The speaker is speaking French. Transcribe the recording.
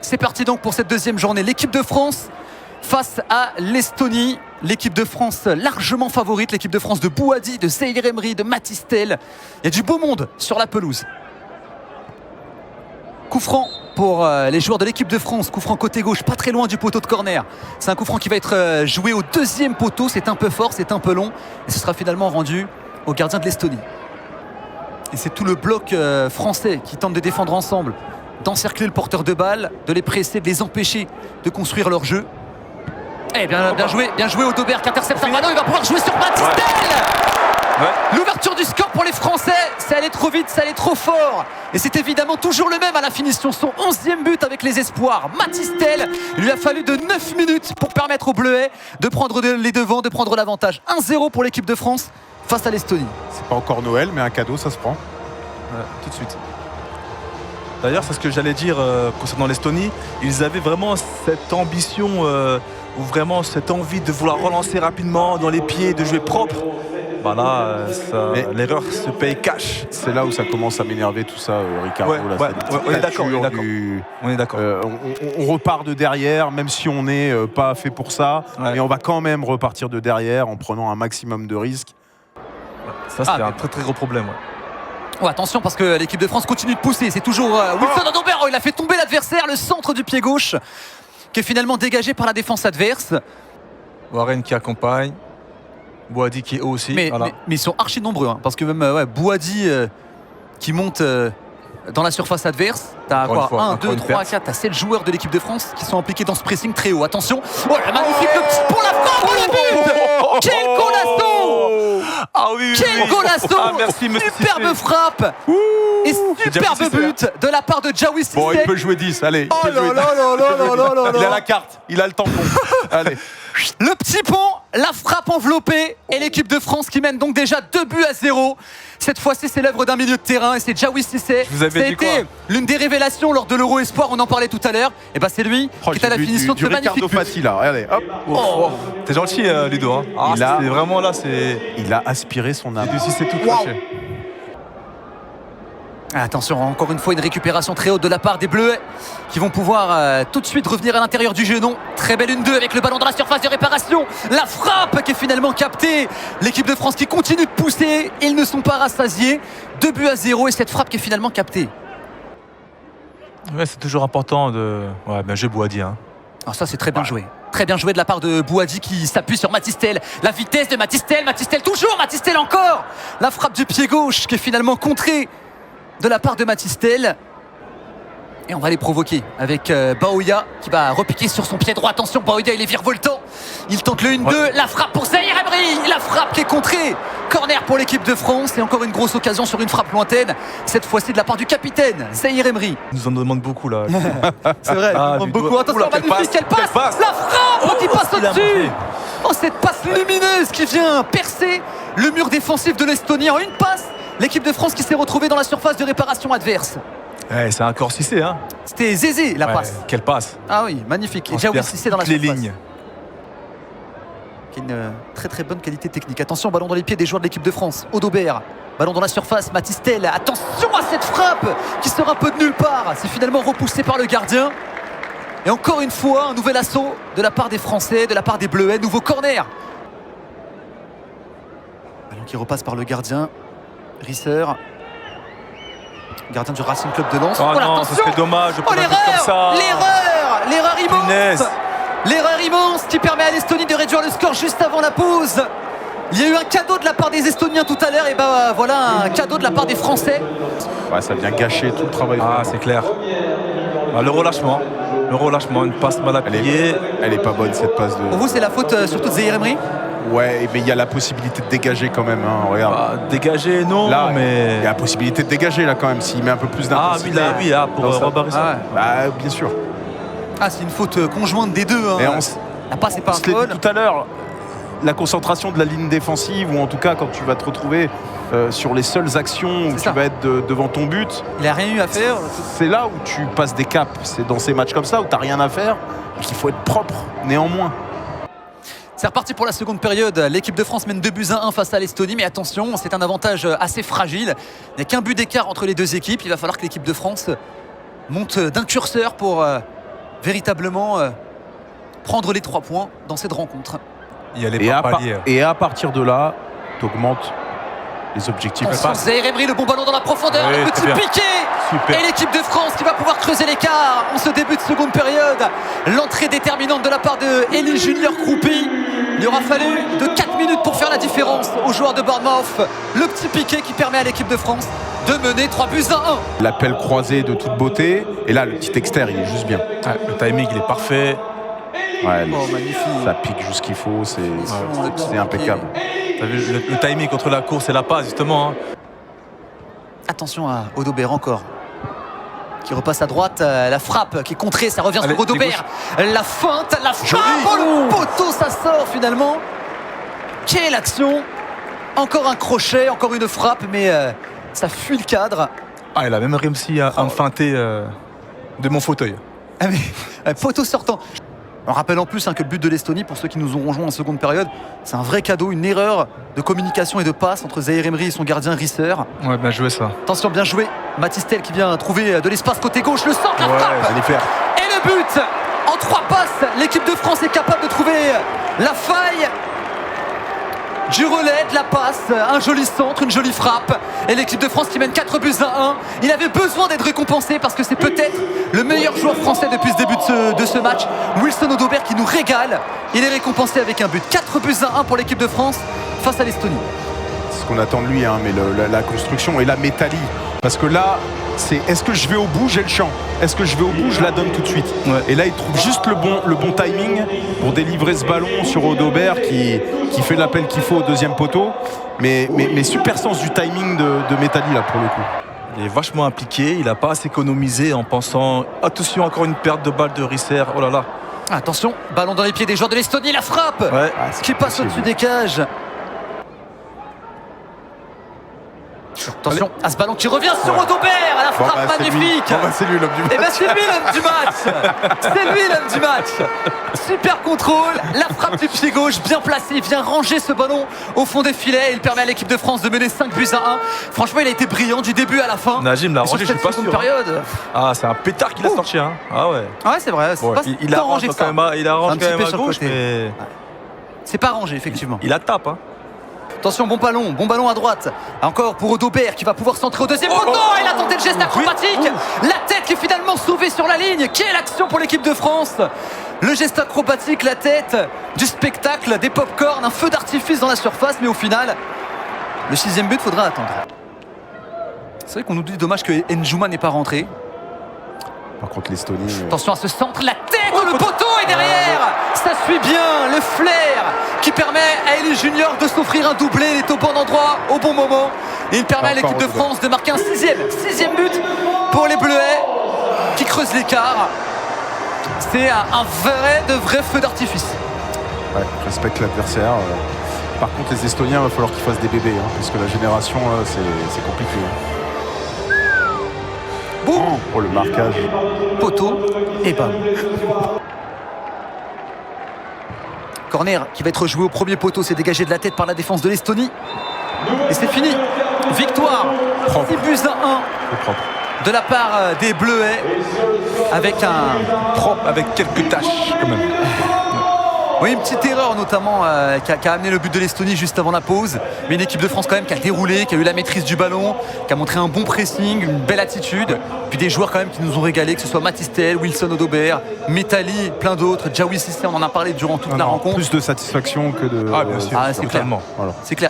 C'est parti donc pour cette deuxième journée. L'équipe de France face à l'Estonie. L'équipe de France largement favorite. L'équipe de France de Bouhaddi, de Zahir Emery, de Mathys Tel. Il y a du beau monde sur la pelouse. Coup franc pour les joueurs de l'équipe de France. Coup franc côté gauche, pas très loin du poteau de corner. C'est un coup franc qui va être joué au deuxième poteau. C'est un peu fort, c'est un peu long. Et ce sera finalement rendu au gardien de l'Estonie. Et c'est tout le bloc français qui tente de défendre ensemble, d'encercler le porteur de balle, de les presser, de les empêcher de construire leur jeu. Eh bien joué Audobert qui intercepte un ballon. Il va pouvoir jouer sur Mathys Tel. L'ouverture du score pour les Français, ça allait trop vite, ça allait trop fort. Et c'est évidemment toujours le même à la finition. Son 11e but avec les espoirs. Mathys Tel, il lui a fallu de 9 minutes pour permettre aux Bleuets de prendre les devants, de prendre l'avantage. 1-0 pour l'équipe de France face à l'Estonie. C'est pas encore Noël, mais un cadeau, ça se prend. Tout de suite. D'ailleurs, c'est ce que j'allais dire concernant l'Estonie. Ils avaient vraiment cette ambition ou vraiment cette envie de vouloir relancer rapidement dans les pieds, de jouer propre. Bah là, l'erreur se paye cash. C'est là où ça commence à m'énerver tout ça, Ricardo. On est d'accord. On est d'accord. On repart de derrière, même si on n'est pas fait pour ça. Mais on va quand même repartir de derrière en prenant un maximum de risques. Ça, c'est un très très gros problème. Oh, attention parce que l'équipe de France continue de pousser. C'est toujours Wilson Audobert. Il a fait tomber l'adversaire, le centre du pied gauche, qui est finalement dégagé par la défense adverse. Warren qui accompagne. Bouhaddi qui est haut aussi. Mais ils sont archi nombreux, hein, parce que même Bouhaddi qui monte dans la surface adverse. T'as quoi 1, 2, 3, 4, t'as 7 joueurs de l'équipe de France qui sont impliqués dans ce pressing très haut. Attention, la magnifique le petit pour la frappe, le but. Quel golasso! Ah oui, quel golasso! Merci, superbe frappe et superbe but de la part de Djawi Cissé. Bon, il peut jouer 10, allez. Oh là là. Il a la carte, il a le tampon. Allez. Le petit pont, la frappe enveloppée et l'équipe de France qui mène donc déjà 2-0. Cette fois-ci, c'est l'œuvre d'un milieu de terrain et c'est Djawi Cissé. Ça a été l'une des révélations lors de l'Euro Espoir, on en parlait tout à l'heure. Et c'est lui qui est à la finition de ce magnifique but. Fati, là. Allez, hop. T'es gentil, Ludo. Hein. Vraiment là, il a aspiré son âme. C'est tout craché. Attention, encore une fois, une récupération très haute de la part des Bleus qui vont pouvoir tout de suite revenir à l'intérieur du jeu. Non, très belle 1-2 avec le ballon dans la surface de réparation. La frappe qui est finalement captée. L'équipe de France qui continue de pousser. Ils ne sont pas rassasiés. 2-0 et cette frappe qui est finalement captée. Ouais, c'est toujours important de. Ouais, bien joué Bouhaddi. Hein. Alors ça, c'est très bien joué. Très bien joué de la part de Bouhaddi qui s'appuie sur Mathys Tel. La vitesse de Mathys Tel. Mathys Tel toujours. Mathys Tel encore. La frappe du pied gauche qui est finalement contrée de la part de Mathys Tel. Et on va les provoquer avec Baouya qui va repiquer sur son pied droit. Attention, Baouya il est virevoltant. Il tente le 1-2. La frappe pour Zahir Emery. La frappe qui est contrée. Corner pour l'équipe de France. Et encore une grosse occasion sur une frappe lointaine. Cette fois-ci de la part du capitaine Zahir Emery. Il nous en demande beaucoup là. C'est vrai, il nous demande beaucoup. Attention, magnifique, quelle passe. La frappe qui passe au-dessus. Oh, cette passe lumineuse qui vient percer le mur défensif de l'Estonie en une passe. L'équipe de France qui s'est retrouvée dans la surface de réparation adverse. Ouais, c'est un corps Cissé. Hein. C'était Zézé la passe. Quelle passe. Ah oui, magnifique. Et Djawi Cissé dans la surface. Lignes. Qui a une très très bonne qualité technique. Attention, ballon dans les pieds des joueurs de l'équipe de France. Audobert, ballon dans la surface, Mathys Tel. Attention à cette frappe qui sort un peu de nulle part. C'est finalement repoussé par le gardien. Et encore une fois, un nouvel assaut de la part des Français, de la part des Bleuets. Nouveau corner. Ballon qui repasse par le gardien. Risser, gardien du Racing Club de Lens. Oh non, ce serait dommage de prendre un but comme ça. L'erreur immense. L'erreur immense qui permet à l'Estonie de réduire le score juste avant la pause. Il y a eu un cadeau de la part des Estoniens tout à l'heure et voilà un cadeau de la part des Français. Ouais, ça vient gâcher tout le travail. Ah, c'est clair. Le relâchement, une passe mal appuyée. Elle est pas bonne cette passe de. Pour vous, c'est la faute surtout de Zahir Emery. Ouais, mais il y a la possibilité de dégager quand même. Hein, regarde. Dégager, non, là, mais. Il y a la possibilité de dégager là quand même s'il met un peu plus d'intensité. Pour Robert Risser. Bien sûr. Ah, c'est une faute conjointe des deux. Hein. La passe n'est pas un foul. Tout à l'heure, la concentration de la ligne défensive, ou en tout cas quand tu vas te retrouver sur les seules actions où tu vas être devant ton but. Il n'a rien eu à faire. C'est là où tu passes des caps. C'est dans ces matchs comme ça où tu n'as rien à faire, qu'il faut être propre néanmoins. C'est reparti pour la seconde période. L'équipe de France mène 2-1 face à l'Estonie. Mais attention, c'est un avantage assez fragile. Il n'y a qu'un but d'écart entre les deux équipes. Il va falloir que l'équipe de France monte d'un curseur pour véritablement prendre les 3 points dans cette rencontre. Il y a les paliers. Et à partir de là, tu augmentes les objectifs. Zaïre Emery, le bon ballon dans la profondeur, oui, le petit piqué. Super. Et l'équipe de France qui va pouvoir creuser l'écart en ce début de seconde période. L'entrée déterminante de la part de Elie Junior Kroupi. Il aura fallu de 4 minutes pour faire la différence aux joueurs de Bournemouth. Le petit piqué qui permet à l'équipe de France de mener 3-1. L'appel croisé de toute beauté. Et là, le petit externe, il est juste bien. Ouais, le timing, il est parfait. Ouais, magnifique. Ça pique juste ce qu'il faut. C'est impeccable. T'as vu le timing entre la course et la passe, justement. Attention à Odobert encore. Qui repasse à droite, la frappe qui est contrée, ça revient sur Odobert. La feinte, la frappe, le poteau, ça sort finalement. Quelle action! Encore un crochet, encore une frappe, mais ça fuit le cadre. Ah, il a même réussi à me feinter de mon fauteuil. Ah mais, poteau sortant. On rappelle en plus que le but de l'Estonie, pour ceux qui nous ont rejoints en seconde période, c'est un vrai cadeau, une erreur de communication et de passe entre Zaïre Emery et son gardien Risser. Ouais, bien joué ça. Attention, bien joué. Matistel qui vient trouver de l'espace côté gauche, le centre, la frappe. Et le but. En 3 passes, l'équipe de France est capable de trouver la faille du relais, de la passe, un joli centre, une jolie frappe. Et l'équipe de France qui mène 4-1. Il avait besoin d'être récompensé parce que c'est peut-être le meilleur joueur français depuis ce début de ce match. Wilson Odobert qui nous régale. Il est récompensé avec un but. 4-1 pour l'équipe de France face à l'Estonie. C'est ce qu'on attend de lui, mais la construction et la métallie. Parce que là, c'est est-ce que je vais au bout, j'ai le champ. Est-ce que je vais au bout, je la donne tout de suite. Ouais. Et là, il trouve juste le bon timing pour délivrer ce ballon sur Odobert qui fait l'appel qu'il faut au deuxième poteau. Mais super sens du timing de métallie là pour le coup. Il est vachement impliqué, il n'a pas à s'économiser en pensant attention, encore une perte de balle de Risser. Oh là là. Attention, ballon dans les pieds des joueurs de l'Estonie, la frappe qui passe au-dessus des cages. Attention à ce ballon qui revient sur Odobert, à la frappe magnifique. C'est lui l'homme du match. Et c'est lui l'homme du match. C'est lui l'homme du match. Super contrôle, la frappe du pied gauche bien placée, vient ranger ce ballon au fond des filets. Il permet à l'équipe de France de mener 5-1. Franchement, il a été brillant du début à la fin. Najim l'a rangé, je suis pas sûr. Période. Ah, c'est un pétard qu'il a sorti. Ah ouais. Ouais, c'est vrai. C'est pas il a rangé quand même à gauche, mais c'est pas rangé effectivement. Il la tape. Attention, bon ballon à droite. Encore pour Odobert qui va pouvoir centrer au deuxième poteau. Il a tenté le geste acrobatique. La tête qui est finalement sauvée sur la ligne. Quelle action pour l'équipe de France. Le geste acrobatique, la tête, du spectacle, des pop-corn, un feu d'artifice dans la surface. Mais au final, le 6e but, faudra attendre. C'est vrai qu'on nous dit dommage que Njouma n'est pas rentré. Par contre, l'Estonie. Attention à ce centre, la tête, le poteau est derrière. Ça suit bien, le flair qui permet à Elie Junior de s'offrir un doublé. Il est au bon endroit, au bon moment. Et il permet à l'équipe de France de marquer un 6e but pour les Bleuets qui creusent l'écart. C'est un vrai feu d'artifice. Ouais, respecte l'adversaire. Par contre, les Estoniens, il va falloir qu'ils fassent des bébés, parce que la génération, c'est compliqué. Boum. Oh, le marquage. Poteau et bam. Corner qui va être joué au premier poteau, c'est dégagé de la tête par la défense de l'Estonie. Et c'est fini. Victoire 6-1 de la part des Bleuets avec avec quelques tâches quand même. Oui, une petite erreur notamment qui a amené le but de l'Estonie juste avant la pause. Mais une équipe de France quand même qui a déroulé, qui a eu la maîtrise du ballon, qui a montré un bon pressing, une belle attitude. Puis des joueurs quand même qui nous ont régalé, que ce soit Matistel, Wilson Odobert, Métali, plein d'autres. Jaoui Cissé, on en a parlé durant toute la rencontre. Plus de satisfaction que de... Ah bien sûr, c'est clair. Voilà. C'est clair.